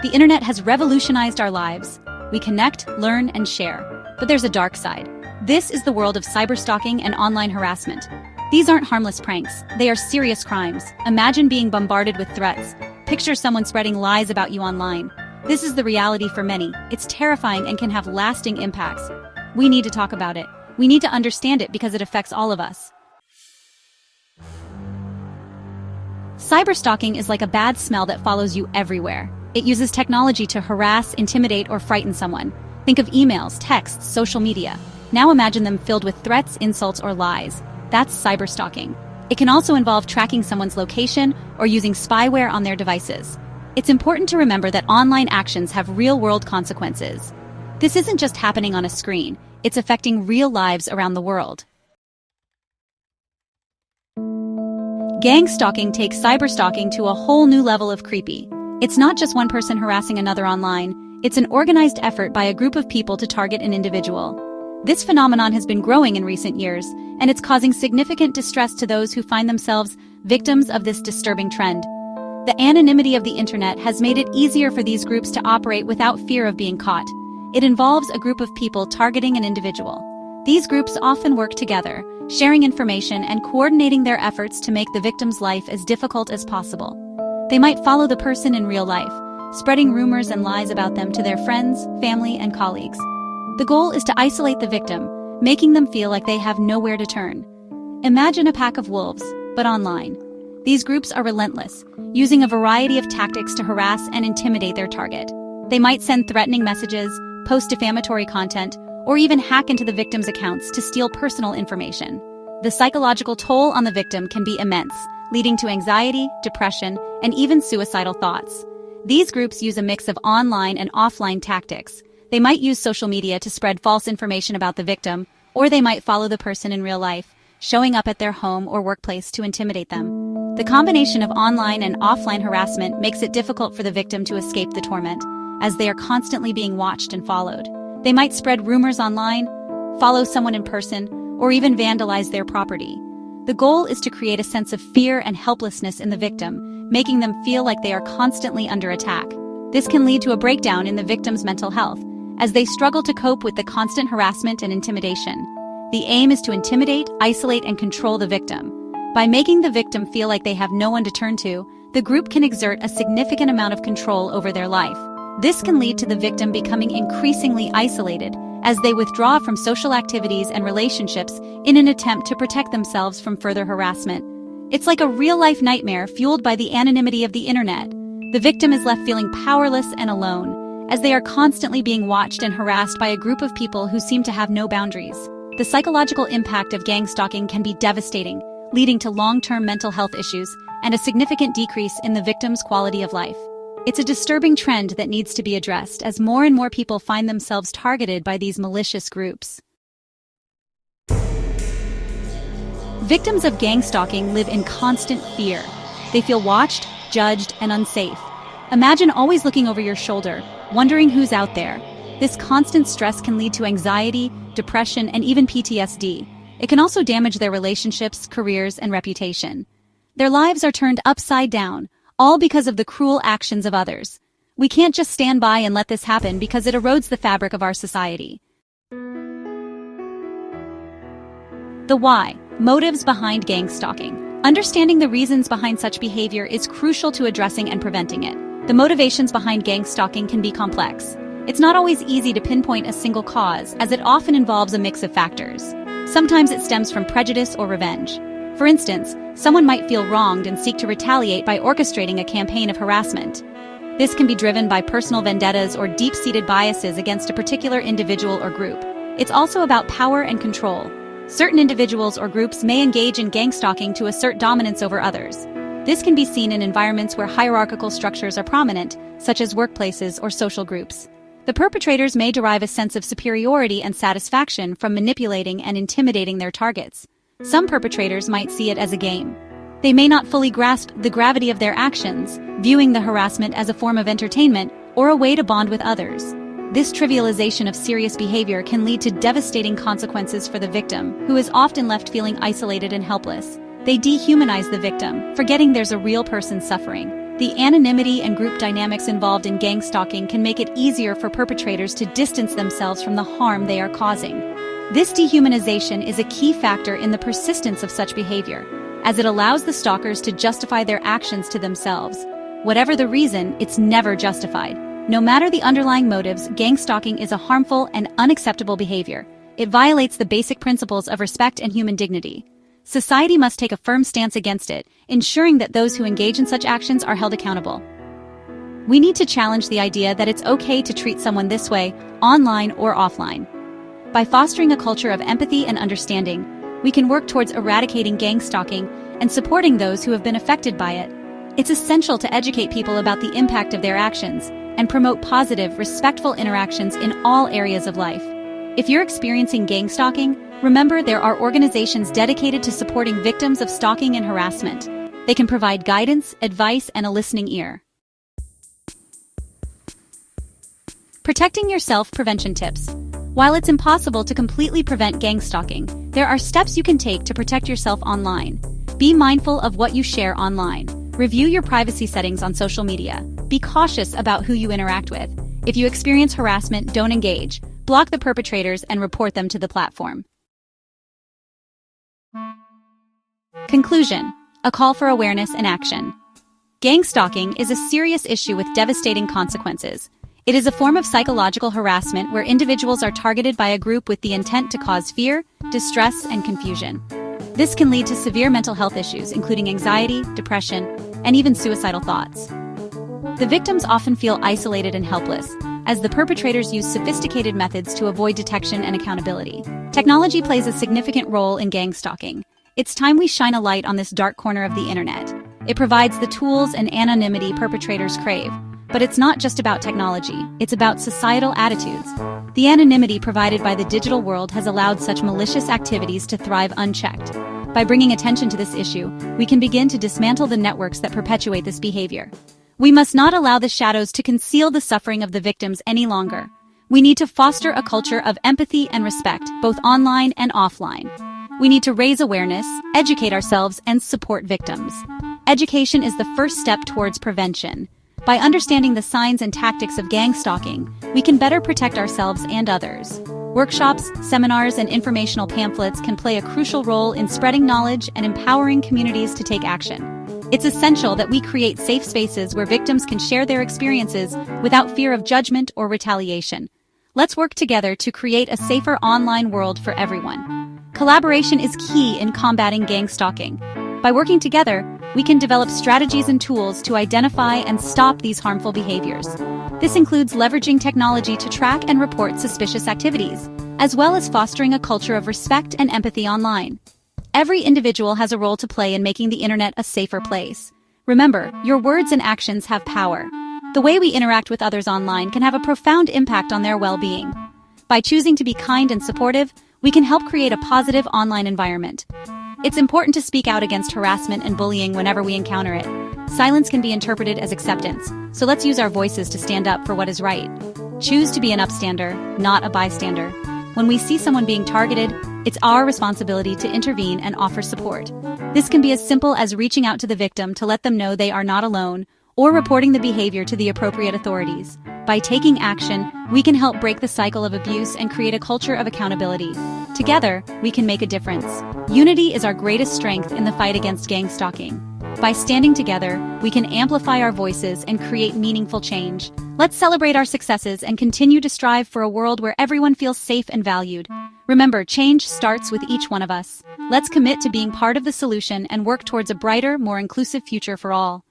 The internet has revolutionized our lives. We connect, learn, and share. But there's a dark side. This is the world of cyberstalking and online harassment. These aren't harmless pranks. They are serious crimes. Imagine being bombarded with threats. Picture someone spreading lies about you online. This is the reality for many. It's terrifying and can have lasting impacts. We need to talk about it. We need to understand it because it affects all of us. Cyberstalking is like a bad smell that follows you everywhere. It uses technology to harass, intimidate, or frighten someone. Think of emails, texts, social media. Now imagine them filled with threats, insults, or lies. That's cyberstalking. It can also involve tracking someone's location or using spyware on their devices. It's important to remember that online actions have real-world consequences. This isn't just happening on a screen. It's affecting real lives around the world. Gang stalking takes cyberstalking to a whole new level of creepy. It's not just one person harassing another online. It's an organized effort by a group of people to target an individual. This phenomenon has been growing in recent years, and it's causing significant distress to those who find themselves victims of this disturbing trend. The anonymity of the internet has made it easier for these groups to operate without fear of being caught. It involves a group of people targeting an individual. These groups often work together, sharing information and coordinating their efforts to make the victim's life as difficult as possible. They might follow the person in real life, spreading rumors and lies about them to their friends, family, and colleagues. The goal is to isolate the victim, making them feel like they have nowhere to turn. Imagine a pack of wolves, but online. These groups are relentless, using a variety of tactics to harass and intimidate their target. They might send threatening messages, post defamatory content, or even hack into the victim's accounts to steal personal information. The psychological toll on the victim can be immense, leading to anxiety, depression, and even suicidal thoughts. These groups use a mix of online and offline tactics. They might use social media to spread false information about the victim, or they might follow the person in real life, showing up at their home or workplace to intimidate them. The combination of online and offline harassment makes it difficult for the victim to escape the torment, as they are constantly being watched and followed. They might spread rumors online, follow someone in person, or even vandalize their property. The goal is to create a sense of fear and helplessness in the victim, making them feel like they are constantly under attack. This can lead to a breakdown in the victim's mental health, as they struggle to cope with the constant harassment and intimidation. The aim is to intimidate, isolate, and control the victim. By making the victim feel like they have no one to turn to, the group can exert a significant amount of control over their life. This can lead to the victim becoming increasingly isolated, as they withdraw from social activities and relationships in an attempt to protect themselves from further harassment. It's like a real-life nightmare fueled by the anonymity of the internet. The victim is left feeling powerless and alone, as they are constantly being watched and harassed by a group of people who seem to have no boundaries. The psychological impact of gang stalking can be devastating, leading to long-term mental health issues and a significant decrease in the victim's quality of life. It's a disturbing trend that needs to be addressed as more and more people find themselves targeted by these malicious groups. Victims of gang stalking live in constant fear. They feel watched, judged, and unsafe. Imagine always looking over your shoulder, wondering who's out there. This constant stress can lead to anxiety, depression, and even PTSD. It can also damage their relationships, careers, and reputation. Their lives are turned upside down, all because of the cruel actions of others. We can't just stand by and let this happen because it erodes the fabric of our society. The why, motives behind gang stalking. Understanding the reasons behind such behavior is crucial to addressing and preventing it. The motivations behind gang stalking can be complex. It's not always easy to pinpoint a single cause, as it often involves a mix of factors. Sometimes it stems from prejudice or revenge. For instance, someone might feel wronged and seek to retaliate by orchestrating a campaign of harassment. This can be driven by personal vendettas or deep-seated biases against a particular individual or group. It's also about power and control. Certain individuals or groups may engage in gang stalking to assert dominance over others. This can be seen in environments where hierarchical structures are prominent, such as workplaces or social groups. The perpetrators may derive a sense of superiority and satisfaction from manipulating and intimidating their targets. Some perpetrators might see it as a game. They may not fully grasp the gravity of their actions, viewing the harassment as a form of entertainment or a way to bond with others. This trivialization of serious behavior can lead to devastating consequences for the victim, who is often left feeling isolated and helpless. They dehumanize the victim, forgetting there's a real person suffering. The anonymity and group dynamics involved in gang stalking can make it easier for perpetrators to distance themselves from the harm they are causing. This dehumanization is a key factor in the persistence of such behavior, as it allows the stalkers to justify their actions to themselves. Whatever the reason, it's never justified. No matter the underlying motives, gang stalking is a harmful and unacceptable behavior. It violates the basic principles of respect and human dignity. Society must take a firm stance against it, ensuring that those who engage in such actions are held accountable. We need to challenge the idea that it's okay to treat someone this way, online or offline. By fostering a culture of empathy and understanding, we can work towards eradicating gang stalking and supporting those who have been affected by it. It's essential to educate people about the impact of their actions and promote positive, respectful interactions in all areas of life. If you're experiencing gang stalking, remember there are organizations dedicated to supporting victims of stalking and harassment. They can provide guidance, advice, and a listening ear. Protecting yourself prevention tips. While it's impossible to completely prevent gang stalking, there are steps you can take to protect yourself online. Be mindful of what you share online. Review your privacy settings on social media. Be cautious about who you interact with. If you experience harassment, don't engage. Block the perpetrators and report them to the platform. Conclusion: a call for awareness and action. Gang stalking is a serious issue with devastating consequences. It is a form of psychological harassment where individuals are targeted by a group with the intent to cause fear, distress, and confusion. This can lead to severe mental health issues, including anxiety, depression, and even suicidal thoughts. The victims often feel isolated and helpless, as the perpetrators use sophisticated methods to avoid detection and accountability. Technology plays a significant role in gang stalking. It's time we shine a light on this dark corner of the internet. It provides the tools and anonymity perpetrators crave. But it's not just about technology, it's about societal attitudes. The anonymity provided by the digital world has allowed such malicious activities to thrive unchecked. By bringing attention to this issue, we can begin to dismantle the networks that perpetuate this behavior. We must not allow the shadows to conceal the suffering of the victims any longer. We need to foster a culture of empathy and respect, both online and offline. We need to raise awareness, educate ourselves, and support victims. Education is the first step towards prevention. By understanding the signs and tactics of gang stalking, we can better protect ourselves and others. Workshops, seminars, and informational pamphlets can play a crucial role in spreading knowledge and empowering communities to take action. It's essential that we create safe spaces where victims can share their experiences without fear of judgment or retaliation. Let's work together to create a safer online world for everyone. Collaboration is key in combating gang stalking. By working together, we can develop strategies and tools to identify and stop these harmful behaviors. This includes leveraging technology to track and report suspicious activities, as well as fostering a culture of respect and empathy online. Every individual has a role to play in making the internet a safer place. Remember, your words and actions have power. The way we interact with others online can have a profound impact on their well-being. By choosing to be kind and supportive, we can help create a positive online environment. It's important to speak out against harassment and bullying whenever we encounter it. Silence can be interpreted as acceptance, so let's use our voices to stand up for what is right. Choose to be an upstander, not a bystander. When we see someone being targeted, it's our responsibility to intervene and offer support. This can be as simple as reaching out to the victim to let them know they are not alone, or reporting the behavior to the appropriate authorities. By taking action, we can help break the cycle of abuse and create a culture of accountability. Together, we can make a difference. Unity is our greatest strength in the fight against gang stalking. By standing together, we can amplify our voices and create meaningful change. Let's celebrate our successes and continue to strive for a world where everyone feels safe and valued. Remember, change starts with each one of us. Let's commit to being part of the solution and work towards a brighter, more inclusive future for all.